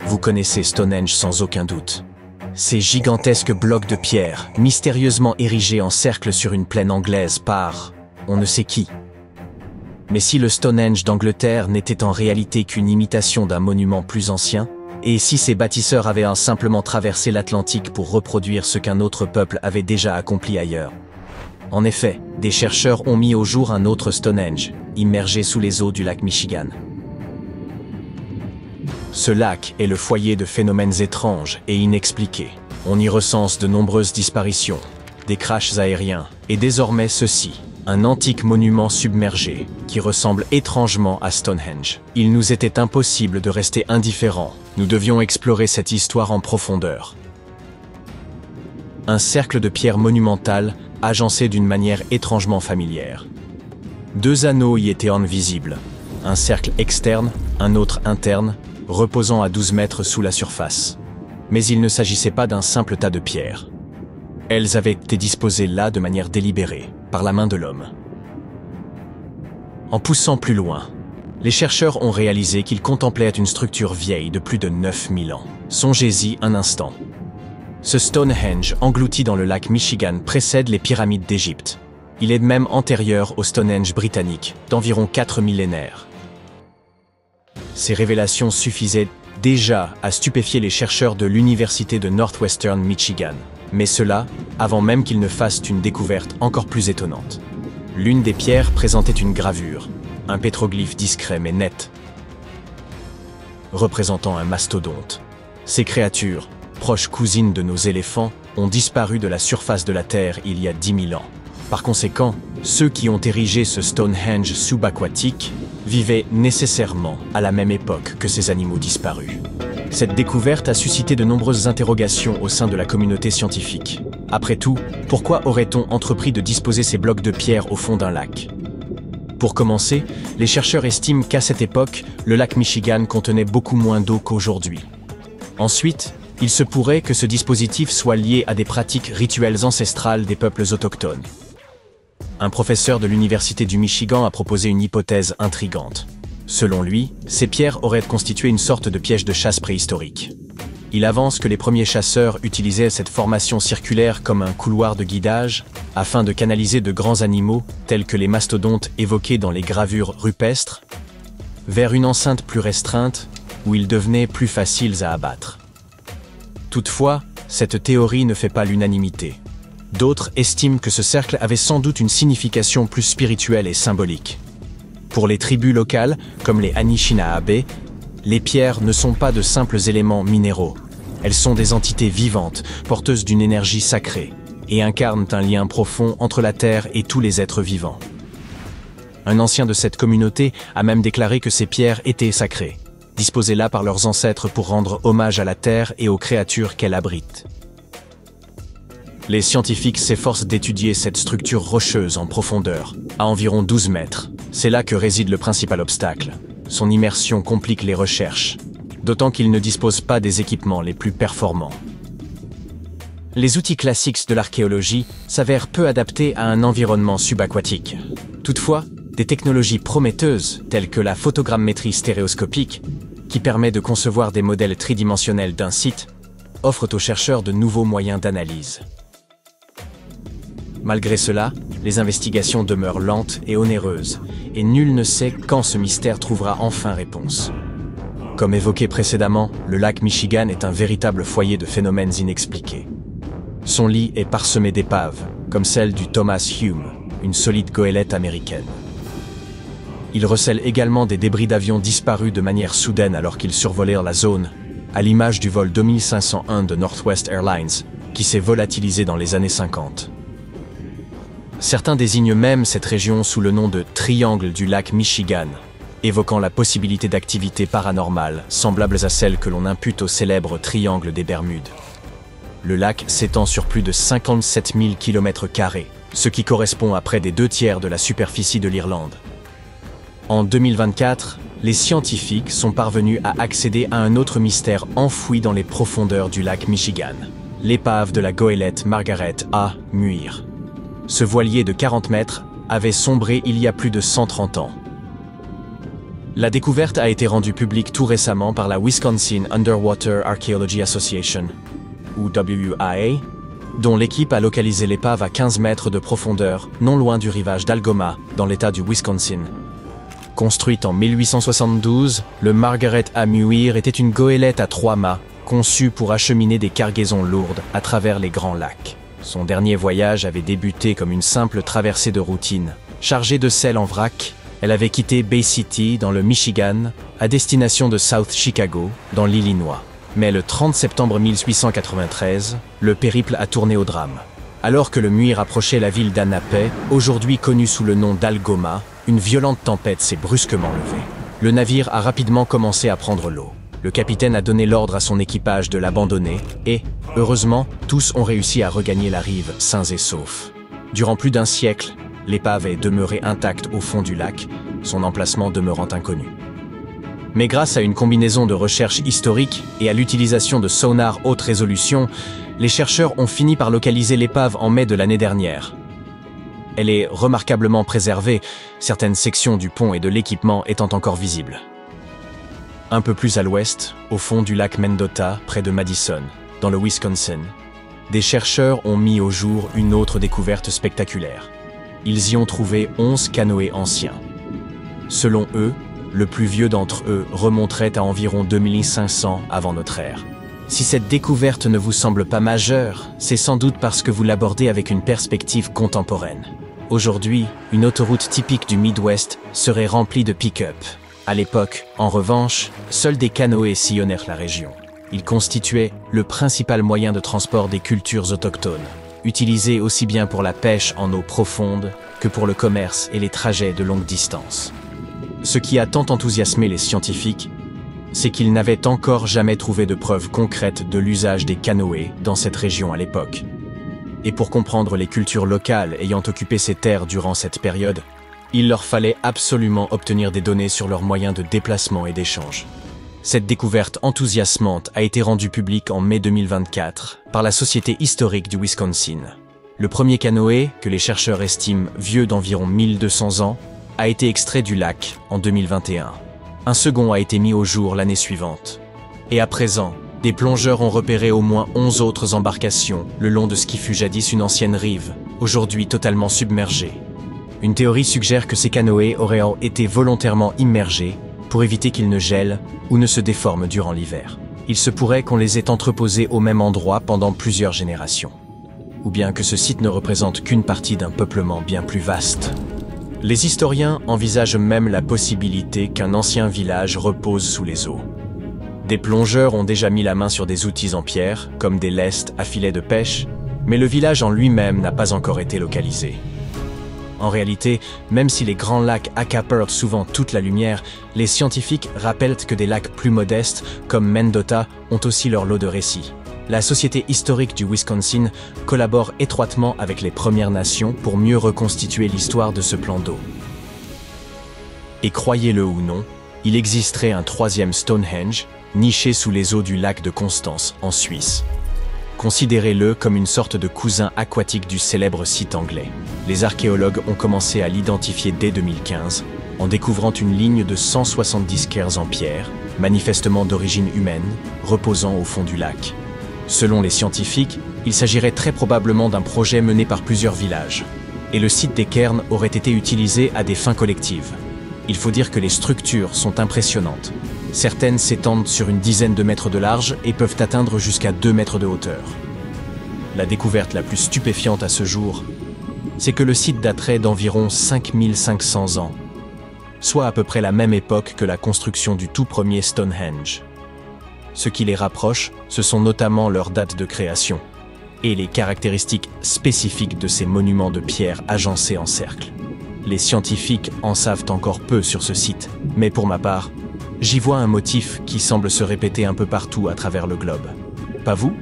Vous connaissez Stonehenge sans aucun doute. Ces gigantesques blocs de pierre, mystérieusement érigés en cercle sur une plaine anglaise par on ne sait qui. Mais si le Stonehenge d'Angleterre n'était en réalité qu'une imitation d'un monument plus ancien, et si ces bâtisseurs avaient simplement traversé l'Atlantique pour reproduire ce qu'un autre peuple avait déjà accompli ailleurs? En effet, des chercheurs ont mis au jour un autre Stonehenge, immergé sous les eaux du lac Michigan. Ce lac est le foyer de phénomènes étranges et inexpliqués. On y recense de nombreuses disparitions, des crashs aériens, et désormais ceci, un antique monument submergé qui ressemble étrangement à Stonehenge. Il nous était impossible de rester indifférents. Nous devions explorer cette histoire en profondeur. Un cercle de pierre monumentale agencé d'une manière étrangement familière. Deux anneaux y étaient visibles, un cercle externe, un autre interne, reposant à 12 mètres sous la surface. Mais il ne s'agissait pas d'un simple tas de pierres. Elles avaient été disposées là de manière délibérée, par la main de l'homme. En poussant plus loin, les chercheurs ont réalisé qu'ils contemplaient une structure vieille de plus de 9000 ans. Songez-y un instant. Ce Stonehenge, englouti dans le lac Michigan, précède les pyramides d'Égypte. Il est même antérieur au Stonehenge britannique, d'environ 4 millénaires. Ces révélations suffisaient déjà à stupéfier les chercheurs de l'Université de Northwestern Michigan. Mais cela, avant même qu'ils ne fassent une découverte encore plus étonnante. L'une des pierres présentait une gravure, un pétroglyphe discret mais net, représentant un mastodonte. Ces créatures, proches cousines de nos éléphants, ont disparu de la surface de la Terre il y a 10 000 ans. Par conséquent, ceux qui ont érigé ce Stonehenge subaquatique vivaient nécessairement à la même époque que ces animaux disparus. Cette découverte a suscité de nombreuses interrogations au sein de la communauté scientifique. Après tout, pourquoi aurait-on entrepris de disposer ces blocs de pierre au fond d'un lac? Pour commencer, les chercheurs estiment qu'à cette époque, le lac Michigan contenait beaucoup moins d'eau qu'aujourd'hui. Ensuite, il se pourrait que ce dispositif soit lié à des pratiques rituelles ancestrales des peuples autochtones. Un professeur de l'Université du Michigan a proposé une hypothèse intrigante. Selon lui, ces pierres auraient constitué une sorte de piège de chasse préhistorique. Il avance que les premiers chasseurs utilisaient cette formation circulaire comme un couloir de guidage afin de canaliser de grands animaux, tels que les mastodontes évoqués dans les gravures rupestres, vers une enceinte plus restreinte où ils devenaient plus faciles à abattre. Toutefois, cette théorie ne fait pas l'unanimité. D'autres estiment que ce cercle avait sans doute une signification plus spirituelle et symbolique. Pour les tribus locales, comme les Anishinaabe, les pierres ne sont pas de simples éléments minéraux. Elles sont des entités vivantes, porteuses d'une énergie sacrée, et incarnent un lien profond entre la terre et tous les êtres vivants. Un ancien de cette communauté a même déclaré que ces pierres étaient sacrées, disposées là par leurs ancêtres pour rendre hommage à la terre et aux créatures qu'elle abrite. Les scientifiques s'efforcent d'étudier cette structure rocheuse en profondeur, à environ 12 mètres. C'est là que réside le principal obstacle. Son immersion complique les recherches, d'autant qu'ils ne disposent pas des équipements les plus performants. Les outils classiques de l'archéologie s'avèrent peu adaptés à un environnement subaquatique. Toutefois, des technologies prometteuses, telles que la photogrammétrie stéréoscopique, qui permet de concevoir des modèles tridimensionnels d'un site, offrent aux chercheurs de nouveaux moyens d'analyse. Malgré cela, les investigations demeurent lentes et onéreuses, et nul ne sait quand ce mystère trouvera enfin réponse. Comme évoqué précédemment, le lac Michigan est un véritable foyer de phénomènes inexpliqués. Son lit est parsemé d'épaves, comme celle du Thomas Hume, une solide goélette américaine. Il recèle également des débris d'avions disparus de manière soudaine alors qu'ils survolèrent la zone, à l'image du vol 2501 de Northwest Airlines, qui s'est volatilisé dans les années 50. Certains désignent même cette région sous le nom de « triangle du lac Michigan », évoquant la possibilité d'activités paranormales semblables à celles que l'on impute au célèbre triangle des Bermudes. Le lac s'étend sur plus de 57 000 km², ce qui correspond à près des 2/3 de la superficie de l'Irlande. En 2024, les scientifiques sont parvenus à accéder à un autre mystère enfoui dans les profondeurs du lac Michigan, l'épave de la goélette Margaret A. Muir. Ce voilier de 40 mètres avait sombré il y a plus de 130 ans. La découverte a été rendue publique tout récemment par la Wisconsin Underwater Archaeology Association, ou WIA, dont l'équipe a localisé l'épave à 15 mètres de profondeur, non loin du rivage d'Algoma, dans l'état du Wisconsin. Construite en 1872, le Margaret A. Muir était une goélette à 3 mâts, conçue pour acheminer des cargaisons lourdes à travers les grands lacs. Son dernier voyage avait débuté comme une simple traversée de routine. Chargée de sel en vrac, elle avait quitté Bay City, dans le Michigan, à destination de South Chicago, dans l'Illinois. Mais le 30 septembre 1893, le périple a tourné au drame. Alors que le Muir approchait la ville d'Annapolis, aujourd'hui connue sous le nom d'Algoma, une violente tempête s'est brusquement levée. Le navire a rapidement commencé à prendre l'eau. Le capitaine a donné l'ordre à son équipage de l'abandonner et, heureusement, tous ont réussi à regagner la rive sains et saufs. Durant plus d'un siècle, l'épave est demeurée intacte au fond du lac, son emplacement demeurant inconnu. Mais grâce à une combinaison de recherches historiques et à l'utilisation de sonars haute résolution, les chercheurs ont fini par localiser l'épave en mai de l'année dernière. Elle est remarquablement préservée, certaines sections du pont et de l'équipement étant encore visibles. Un peu plus à l'ouest, au fond du lac Mendota, près de Madison, dans le Wisconsin, des chercheurs ont mis au jour une autre découverte spectaculaire. Ils y ont trouvé 11 canoës anciens. Selon eux, le plus vieux d'entre eux remonterait à environ 2500 avant notre ère. Si cette découverte ne vous semble pas majeure, c'est sans doute parce que vous l'abordez avec une perspective contemporaine. Aujourd'hui, une autoroute typique du Midwest serait remplie de pick-up. À l'époque, en revanche, seuls des canoës sillonnèrent la région. Ils constituaient le principal moyen de transport des cultures autochtones, utilisés aussi bien pour la pêche en eau profonde que pour le commerce et les trajets de longue distance. Ce qui a tant enthousiasmé les scientifiques, c'est qu'ils n'avaient encore jamais trouvé de preuves concrètes de l'usage des canoës dans cette région à l'époque. Et pour comprendre les cultures locales ayant occupé ces terres durant cette période, il leur fallait absolument obtenir des données sur leurs moyens de déplacement et d'échange. Cette découverte enthousiasmante a été rendue publique en mai 2024 par la Société historique du Wisconsin. Le premier canoë, que les chercheurs estiment vieux d'environ 1200 ans, a été extrait du lac en 2021. Un second a été mis au jour l'année suivante. Et à présent, des plongeurs ont repéré au moins 11 autres embarcations le long de ce qui fut jadis une ancienne rive, aujourd'hui totalement submergée. Une théorie suggère que ces canoës auraient été volontairement immergés pour éviter qu'ils ne gèlent ou ne se déforment durant l'hiver. Il se pourrait qu'on les ait entreposés au même endroit pendant plusieurs générations. Ou bien que ce site ne représente qu'une partie d'un peuplement bien plus vaste. Les historiens envisagent même la possibilité qu'un ancien village repose sous les eaux. Des plongeurs ont déjà mis la main sur des outils en pierre, comme des lestes à filets de pêche, mais le village en lui-même n'a pas encore été localisé. En réalité, même si les grands lacs accaparent souvent toute la lumière, les scientifiques rappellent que des lacs plus modestes, comme Mendota, ont aussi leur lot de récits. La Société historique du Wisconsin collabore étroitement avec les Premières Nations pour mieux reconstituer l'histoire de ce plan d'eau. Et croyez-le ou non, il existerait un troisième Stonehenge, niché sous les eaux du lac de Constance, en Suisse. Considérez-le comme une sorte de cousin aquatique du célèbre site anglais. Les archéologues ont commencé à l'identifier dès 2015, en découvrant une ligne de 170 cairns en pierre, manifestement d'origine humaine, reposant au fond du lac. Selon les scientifiques, il s'agirait très probablement d'un projet mené par plusieurs villages, et le site des cairns aurait été utilisé à des fins collectives. Il faut dire que les structures sont impressionnantes. Certaines s'étendent sur une dizaine de mètres de large et peuvent atteindre jusqu'à 2 mètres de hauteur. La découverte la plus stupéfiante à ce jour, c'est que le site daterait d'environ 5500 ans, soit à peu près la même époque que la construction du tout premier Stonehenge. Ce qui les rapproche, ce sont notamment leurs dates de création et les caractéristiques spécifiques de ces monuments de pierre agencés en cercle. Les scientifiques en savent encore peu sur ce site, mais pour ma part, j'y vois un motif qui semble se répéter un peu partout à travers le globe. Pas vous ?